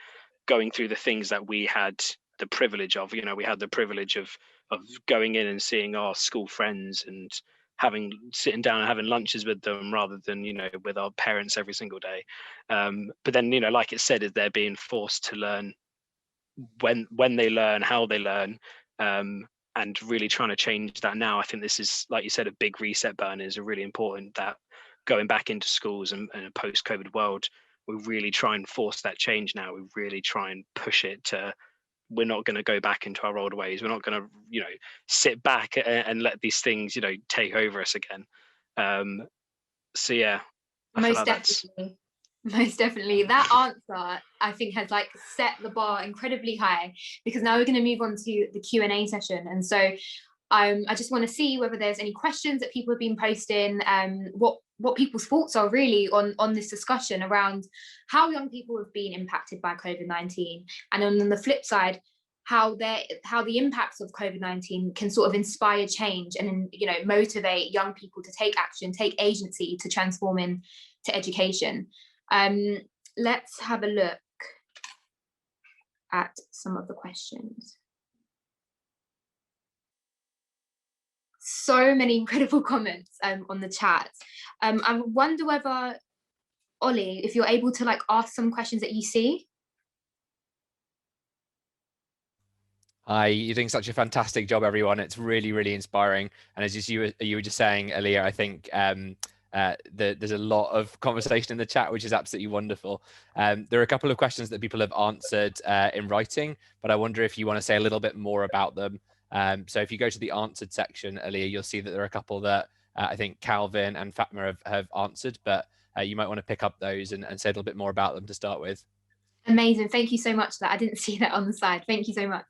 going through the things that we had the privilege of. We had the privilege of going in and seeing our school friends and sitting down and having lunches with them rather than with our parents every single day. But then like it said, is they're being forced to learn when they learn, how they learn, and really trying to change that now. I think this is, like you said, a big reset button is really important, that going back into schools and a post-COVID world, we really try and force that change now. We really try and push it to, we're not going to go back into our old ways. We're not going to, sit back and let these things, take over us again. So yeah, Most definitely. Most definitely. That answer, I think, has like set the bar incredibly high, because now we're going to move on to the Q&A session. And so I just want to see whether there's any questions that people have been posting, what people's thoughts are really on this discussion around how young people have been impacted by COVID-19, and on the flip side, how the impacts of COVID-19 can sort of inspire change and motivate young people to take action, take agency to transform into education. Let's have a look at some of the questions. so many incredible comments on the chat. I wonder whether, Ollie, if you're able to like ask some questions that you see. Hi, you're doing such a fantastic job, everyone. It's really, really inspiring. And as you were just saying, Alia, I think there's a lot of conversation in the chat, which is absolutely wonderful. There are a couple of questions that people have answered in writing, but I wonder if you want to say a little bit more about them. So if you go to the answered section, Alia, you'll see that there are a couple that I think Calvin and Fatma have answered, but you might want to pick up those and say a little bit more about them to start with. Amazing, thank you so much for that. I didn't see that on the side. Thank you so much.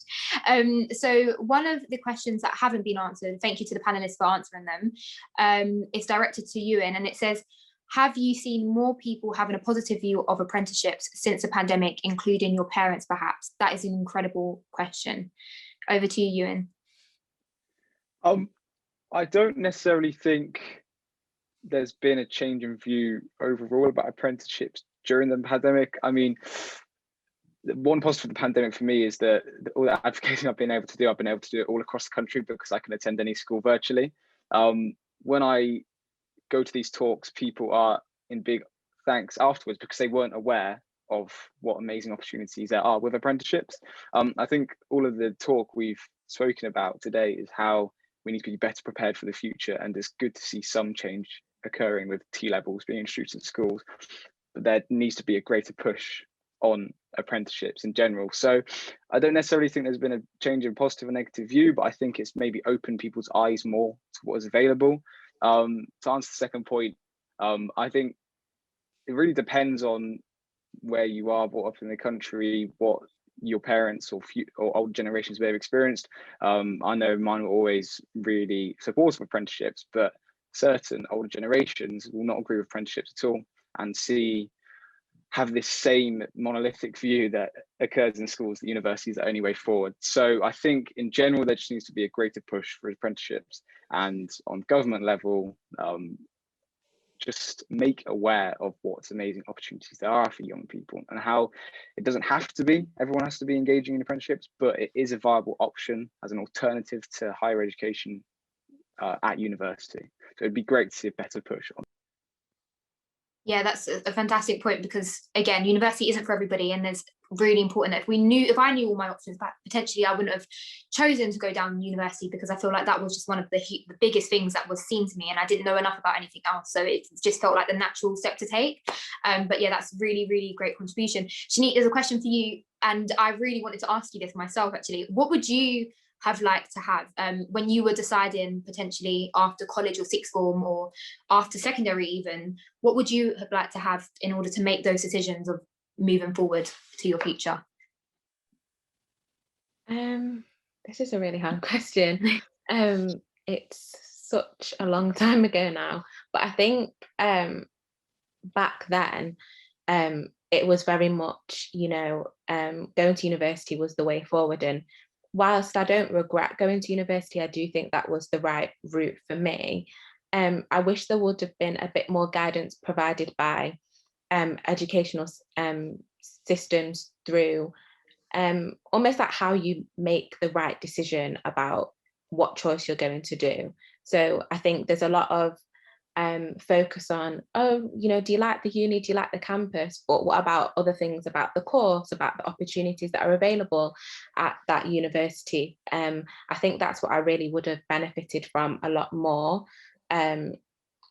So one of the questions that haven't been answered, thank you to the panelists for answering them, is directed to Ewan, and it says, have you seen more people having a positive view of apprenticeships since the pandemic, including your parents perhaps? That is an incredible question. Over to you, Ewan. I don't necessarily think there's been a change in view overall about apprenticeships during the pandemic. I mean, one positive of the pandemic for me is that all the advocating I've been able to do it all across the country because I can attend any school virtually. When I go to these talks, people are in big thanks afterwards because they weren't aware of what amazing opportunities there are with apprenticeships. I think all of the talk we've spoken about today is how we need to be better prepared for the future, and it's good to see some change occurring with T-levels being introduced in schools, but there needs to be a greater push on apprenticeships in general. So I don't necessarily think there's been a change in positive or negative view, but I think it's maybe opened people's eyes more to what is available. To answer the second point, I think it really depends on where you are brought up in the country, what your parents or old generations may have experienced. I know mine were always really supportive of apprenticeships, but certain older generations will not agree with apprenticeships at all and have this same monolithic view that occurs in schools that universities are the only way forward. So I think in general, there just needs to be a greater push for apprenticeships, and on government level, just make aware of what amazing opportunities there are for young people and how it doesn't have to be, everyone has to be engaging in apprenticeships, but it is a viable option as an alternative to higher education at university. So it'd be great to see a better push on. Yeah, that's a fantastic point, because again, university isn't for everybody, and there's really important that if I knew all my options, but potentially I wouldn't have chosen to go down university, because I feel like that was just one of the biggest things that was seen to me, and I didn't know enough about anything else, so it just felt like the natural step to take. But yeah, that's really, really great contribution. Shanique, there's a question for you, and I really wanted to ask you this myself actually. What would you have liked to have when you were deciding potentially after college or sixth form or after secondary even? What would you have liked to have in order to make those decisions of moving forward to your future? This is a really hard question. It's such a long time ago now, but I think back then it was very much, going to university was the way forward, and whilst I don't regret going to university, I do think that was the right route for me. I wish there would have been a bit more guidance provided by educational systems through almost like how you make the right decision about what choice you're going to do. So I think there's a lot of focus on, do you like the uni, do you like the campus, but what about other things about the course, about the opportunities that are available at that university? I think that's what I really would have benefited from a lot more, and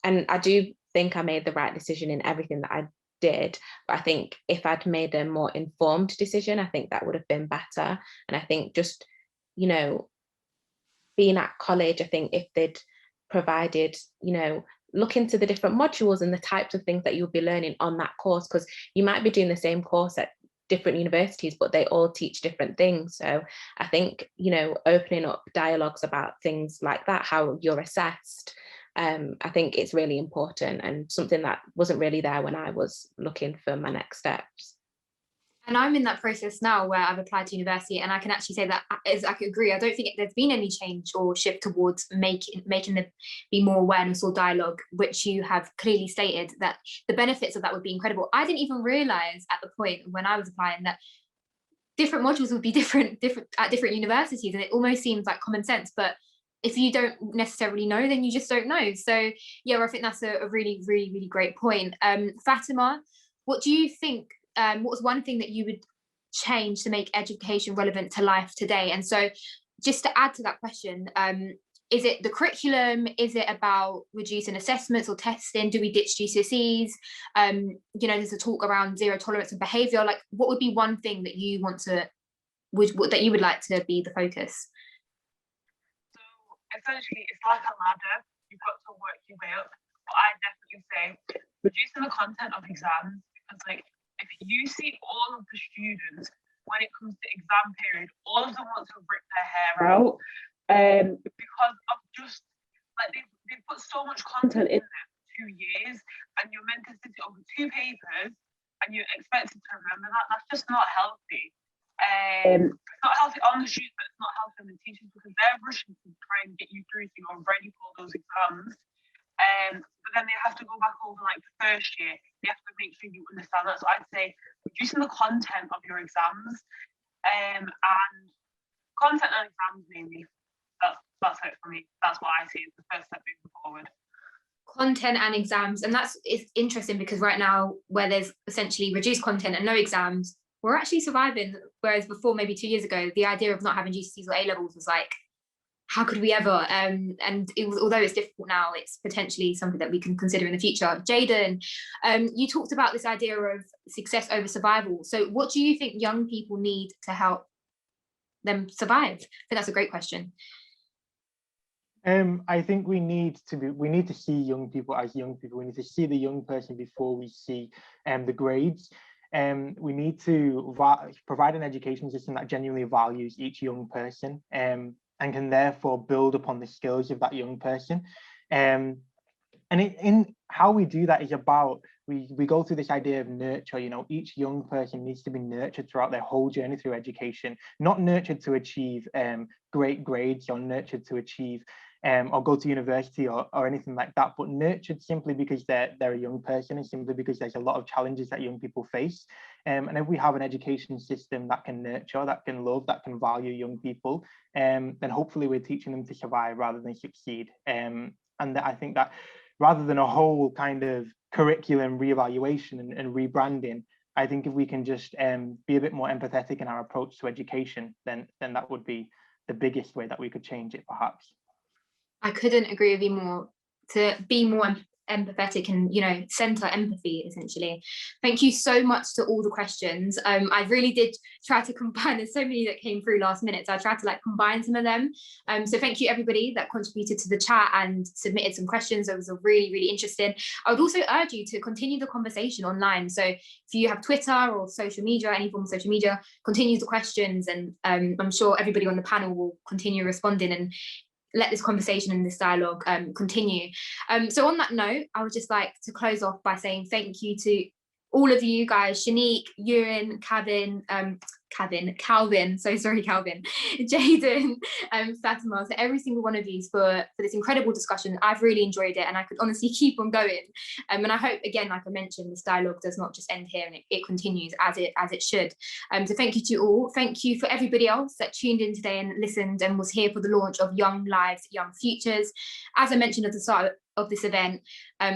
I do think I made the right decision in everything that I did, but I think if I'd made a more informed decision, I think that would have been better. And I think just being at college, I think if they'd provided look into the different modules and the types of things that you'll be learning on that course, because you might be doing the same course at different universities, but they all teach different things. So I think, opening up dialogues about things like that, how you're assessed, I think it's really important, and something that wasn't really there when I was looking for my next steps. And I'm in that process now where I've applied to university, and I can actually say that I could agree. I don't think there's been any change or shift towards making there be more awareness or dialogue, which you have clearly stated that the benefits of that would be incredible. I didn't even realize at the point when I was applying that different modules would be different at different universities, and it almost seems like common sense, but if you don't necessarily know, then you just don't know. So yeah, I think that's a really, really, really great point. Fatima, what do you think, what was one thing that you would change to make education relevant to life today? And so just to add to that question, is it the curriculum? Is it about reducing assessments or testing? Do we ditch GCSEs? You know, there's a talk around zero tolerance and behaviour. Like, what would be one thing that you want to, that you would like to be the focus? So essentially, it's like a ladder. You've got to work your way up. But I definitely say reducing the content of exams, because like if you see all of the students when it comes to exam period, all of them want to rip their hair out. Because of just like they've put so much content in there for 2 years, and you're meant to sit over 2 papers and you're expected to remember that. That's just not healthy. It's not healthy on the students, but it's not healthy on the teachers, because they're rushing to try and get you through so you're ready for those exams. But then they have to go back over like the first year. They have to make sure you understand that. So I'd say reducing the content of your exams, and content and exams mainly. That's it for me. That's what I see as the first step moving forward. Content and exams, and it's interesting because right now, where there's essentially reduced content and no exams, we're actually surviving. Whereas before, maybe 2 years ago, the idea of not having GCSEs or A levels was like, how could we ever? And it was, although it's difficult now, it's potentially something that we can consider in the future. Jaden, you talked about this idea of success over survival. So what do you think young people need to help them survive? I think that's a great question. I think we need to see young people as young people. We need to see the young person before we see the grades. We need to provide an education system that genuinely values each young person and can therefore build upon the skills of that young person. And in how we do that is about, we go through this idea of nurture. You know, each young person needs to be nurtured throughout their whole journey through education, not nurtured to achieve great grades or nurtured to achieve or go to university or anything like that, but nurtured simply because they're a young person and simply because there's a lot of challenges that young people face. And if we have an education system that can nurture, that can love, that can value young people, then hopefully we're teaching them to survive rather than succeed. And I think that rather than a whole kind of curriculum reevaluation and rebranding, I think if we can just be a bit more empathetic in our approach to education, then that would be the biggest way that we could change it, perhaps. I couldn't agree with you more. To be more empathetic and, you know, center empathy, essentially. Thank you so much to all the questions. I really did try to combine, there's so many that came through last minute, so I tried to like combine some of them. So thank you everybody that contributed to the chat and submitted some questions. It was a really, really interesting. I would also urge you to continue the conversation online. So if you have Twitter or social media, any form of social media, continue the questions, and I'm sure everybody on the panel will continue responding and let this conversation and this dialogue continue. So on that note, I would just like to close off by saying thank you to all of you guys, Shanique, Ewan, Calvin, so sorry, Calvin, Jaden, Fatima, so every single one of you for this incredible discussion. I've really enjoyed it and I could honestly keep on going. And I hope, again, like I mentioned, this dialogue does not just end here and it continues as it should. So thank you to all. Thank you for everybody else that tuned in today and listened and was here for the launch of Young Lives, Young Futures. As I mentioned at the start of this event,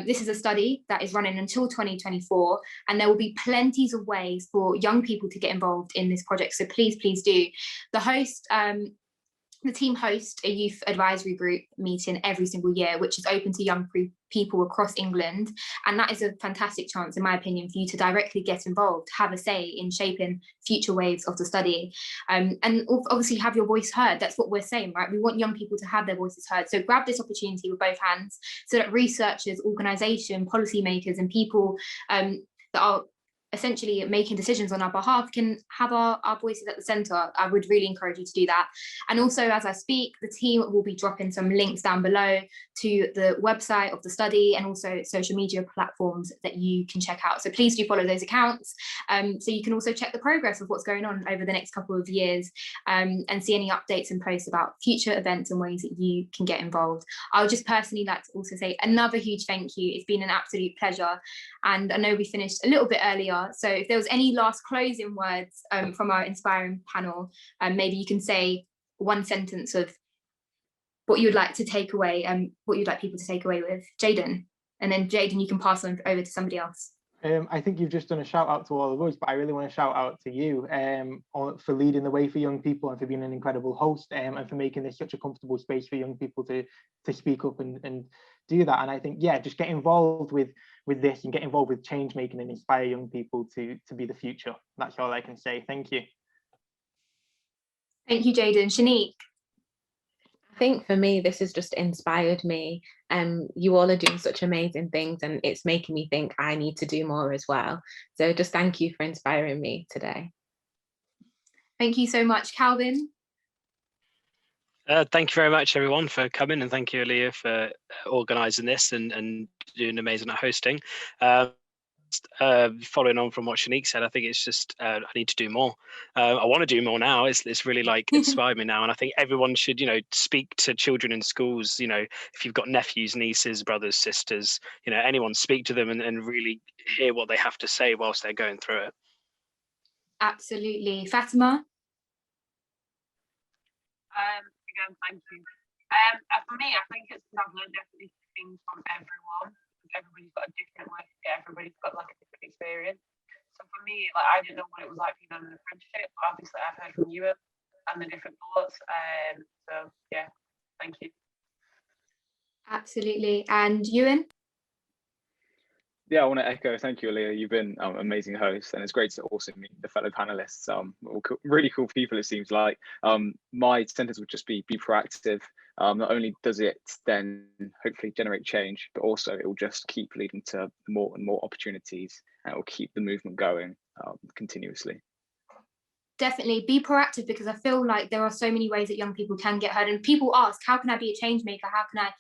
this is a study that is running until 2024, and there will be plenty of ways for young people to get involved in this project, so please do. The team hosts a youth advisory group meeting every single year, which is open to young people across England, and that is a fantastic chance, in my opinion, for you to directly get involved, have a say in shaping future waves of the study, and obviously have your voice heard. That's what we're saying, right? We want young people to have their voices heard, so grab this opportunity with both hands so that researchers, organisation, policymakers and people that are essentially making decisions on our behalf can have our voices at the centre. I would really encourage you to do that. And also, as I speak, the team will be dropping some links down below to the website of the study and also social media platforms that you can check out. So please do follow those accounts, so you can also check the progress of what's going on over the next couple of years, and see any updates and posts about future events and ways that you can get involved. I would just personally like to also say another huge thank you. It's been an absolute pleasure, and I know we finished a little bit earlier, so if there was any last closing words from our inspiring panel, maybe you can say one sentence of what you'd like to take away and what you'd like people to take away with. Jaden, and then Jaden, you can pass on over to somebody else. I think you've just done a shout out to all of us, but I really want to shout out to you for leading the way for young people and for being an incredible host, and for making this such a comfortable space for young people to speak up and do that. And I think, yeah, just get involved with this and get involved with change making and inspire young people to be the future. That's all I can say. Thank you. Thank you, Jaden. Shanique. I think for me, this has just inspired me. You all are doing such amazing things, and it's making me think I need to do more as well. So just thank you for inspiring me today. Thank you so much, Calvin. Thank you very much, everyone, for coming, and thank you, Alia, for organising this and doing amazing at hosting. Following on from what Shanique said, I think it's just I need to do more. I want to do more now. It's really like inspired me now, and I think everyone should, speak to children in schools. If you've got nephews, nieces, brothers, sisters, anyone, speak to them and really hear what they have to say whilst they're going through it. Absolutely, Fatima. Again, thank you. For me, I think it's because I've learned definitely things from everyone. Everybody's got a different way. Everybody's got like a different experience. So for me, like, I didn't know what it was like being on an apprenticeship. Obviously, I've heard from you and the different thoughts. So yeah, thank you. Absolutely. And Ewan? Yeah, I want to echo. Thank you, Alia. You've been an amazing host, and it's great to also meet the fellow panelists. Really cool people, it seems like. My sentence would just be proactive. Not only does it then hopefully generate change, but also it will just keep leading to more and more opportunities, and it will keep the movement going continuously. Definitely be proactive, because I feel like there are so many ways that young people can get heard, and people ask, how can I be a change maker? How can I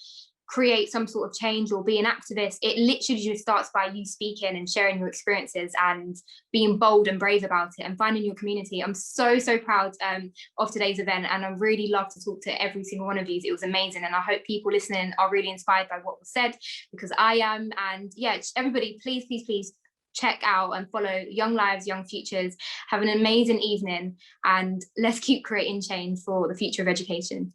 create some sort of change or be an activist? It literally just starts by you speaking and sharing your experiences and being bold and brave about it and finding your community. I'm so proud of today's event, and I really love to talk to every single one of you. It was amazing, and I hope people listening are really inspired by what was said, because I am. And yeah, everybody, please check out and follow Young Lives, Young Futures. Have an amazing evening, and let's keep creating change for the future of education.